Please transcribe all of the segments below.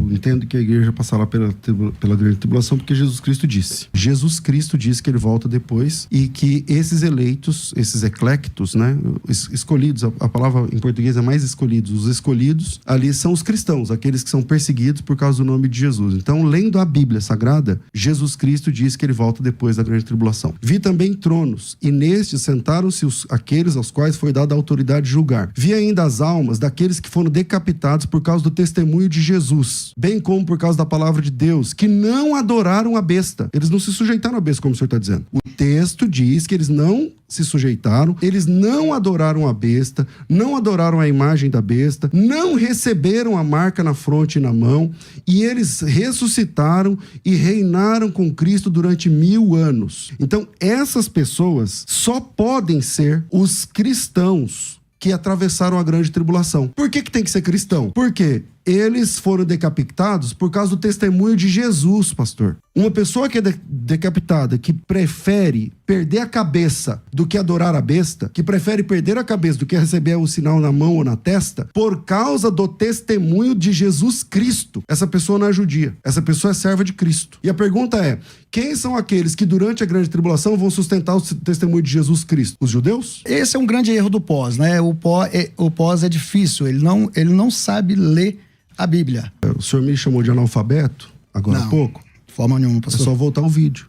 eu entendo que a igreja passará pela grande tribulação porque Jesus Cristo disse. Jesus Cristo disse que ele volta depois e que esses eleitos, esses eclectos, né, escolhidos, a palavra em português é mais escolhidos, os escolhidos ali são os cristãos, aqueles que são perseguidos por causa do nome de Jesus. Então, lendo a Bíblia Sagrada, Jesus Cristo diz que ele volta depois da grande tribulação. Vi também tronos, e nestes sentaram-se aqueles aos quais foi dada a autoridade de julgar. Vi ainda as almas daqueles que foram decapitados por causa do testemunho de Jesus, bem como por causa da palavra de Deus, que não adoraram a besta. Eles não se sujeitaram à besta, como o senhor está dizendo. O texto diz que eles não se sujeitaram, eles não adoraram a besta, não adoraram a imagem da besta, não receberam a marca na fronte e na mão, e eles ressuscitaram e reinaram com Cristo durante 1000 anos. Então, essas pessoas só podem ser os cristãos que atravessaram a grande tribulação. Por que tem que ser cristão? Porque eles foram decapitados por causa do testemunho de Jesus, pastor. Uma pessoa que é decapitada, que prefere perder a cabeça do que adorar a besta, que prefere perder a cabeça do que receber o sinal na mão ou na testa, por causa do testemunho de Jesus Cristo. Essa pessoa não é judia. Essa pessoa é serva de Cristo. E a pergunta é, quem são aqueles que durante a grande tribulação vão sustentar o testemunho de Jesus Cristo? Os judeus? Esse é um grande erro do pós, né? O pós é difícil, ele não sabe ler a Bíblia. O senhor me chamou de analfabeto agora há pouco? De forma nenhuma, pastor. É só voltar ao vídeo.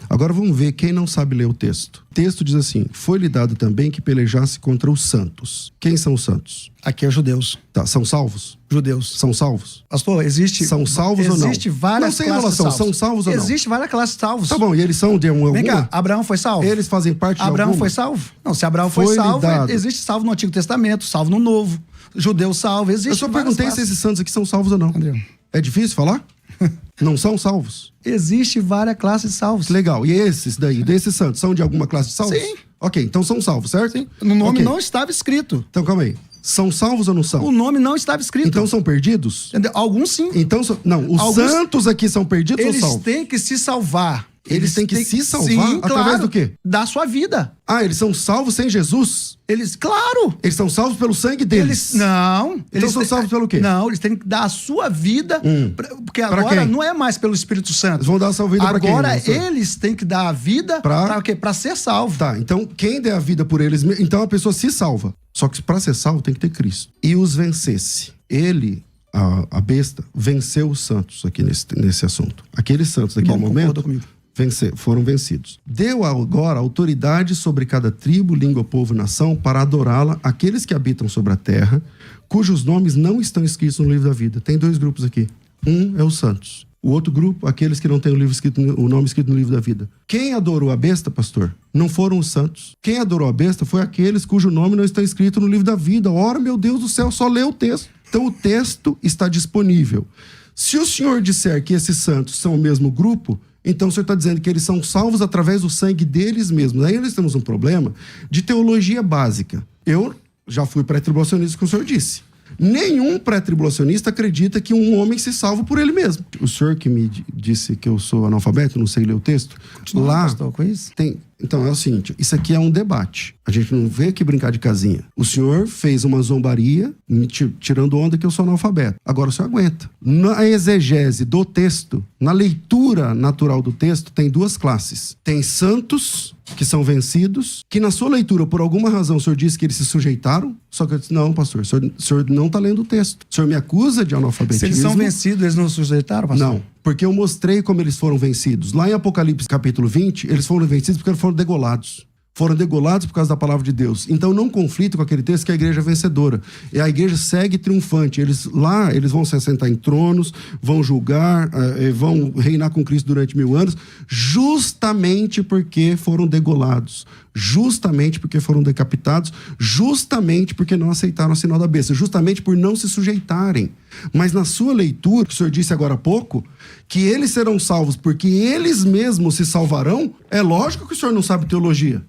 Agora vamos ver quem não sabe ler o texto. O texto diz assim, foi-lhe dado também que pelejasse contra os santos. Quem são os santos? Aqui é judeus. Tá, são salvos? Judeus. São salvos? Pastor, existe... São salvos ou não? Existe várias não, sem classes enrolação, de salvos. são salvos ou não? Existe várias classes de salvos. Tá bom, e eles são de alguma? Vem cá, Abraão foi salvo? Eles fazem parte de Abraão alguma? foi salvo? Não, se Abraão foi salvo, existe salvo no Antigo Testamento, salvo no Novo. Judeu salvo, existe. Eu só perguntei se esses santos aqui são salvos ou não. André. É difícil falar? Não são salvos? Existe várias classes de salvos. Legal. E esses daí, desses santos, são de alguma classe de salvos? Sim. Ok, então são salvos, certo? Sim. No nome não estava escrito. Então calma aí. São salvos ou não são? O nome não estava escrito. Então são perdidos? Entendeu? Alguns sim. Então, não, os santos aqui são perdidos ou salvos? Eles têm que se salvar. Eles têm que se salvar? Sim, através claro, do quê? da sua vida. Ah, eles são salvos sem Jesus? Claro. Eles são salvos pelo sangue deles? Não. Então são salvos pelo quê? Não, eles têm que dar a sua vida, porque agora não é mais pelo Espírito Santo. Eles vão dar a sua vida pra quem? Agora eles têm que dar a vida pra quê? Pra ser salvo. Tá, então quem der a vida por eles, então a pessoa se salva. Só que pra ser salvo tem que ter Cristo. E os vencesse. Ele, a besta, venceu os santos aqui nesse assunto. Aqueles santos daquele momento foram vencidos. Deu agora autoridade sobre cada tribo, língua, povo e nação para adorá-la aqueles que habitam sobre a terra, cujos nomes não estão escritos no livro da vida. Tem 2 grupos aqui. Um é os santos. O outro grupo, aqueles que não têm o nome escrito no livro da vida. Quem adorou a besta, pastor? Não foram os santos. Quem adorou a besta foi aqueles cujo nome não está escrito no livro da vida. Ora, meu Deus do céu, só lê o texto. Então o texto está disponível. Se o senhor disser que esses santos são o mesmo grupo, então o senhor está dizendo que eles são salvos através do sangue deles mesmos. Aí nós temos um problema de teologia básica. Eu já fui pré-tribulacionista, como o senhor disse. Nenhum pré-tribulacionista acredita que um homem se salva por ele mesmo. O senhor que me disse que eu sou analfabeto, não sei ler o texto. Continua, lá pastor, com isso? Tem. Então é o seguinte, isso aqui é um debate. A gente não veio aqui brincar de casinha. O senhor fez uma zombaria, tirando onda que eu sou analfabeto. Agora o senhor aguenta. Na exegese do texto, na leitura natural do texto, tem 2 classes. Tem santos, que são vencidos, que na sua leitura, por alguma razão, o senhor disse que eles se sujeitaram. Só que eu disse, não, pastor, o senhor não está lendo o texto. O senhor me acusa de analfabetismo. Se eles são vencidos, eles não se sujeitaram, pastor? Não, porque eu mostrei como eles foram vencidos. Lá em Apocalipse capítulo 20, eles foram vencidos porque eles foram degolados. Foram degolados por causa da palavra de Deus. Então não conflito com aquele texto que a igreja é vencedora. E a igreja segue triunfante. Eles vão se assentar em tronos, vão julgar, vão reinar com Cristo durante 1000 anos, justamente porque foram degolados, justamente porque foram decapitados, justamente porque não aceitaram o sinal da besta, justamente por não se sujeitarem. Mas na sua leitura, que o senhor disse agora há pouco, que eles serão salvos porque eles mesmos se salvarão, é lógico que o senhor não sabe teologia.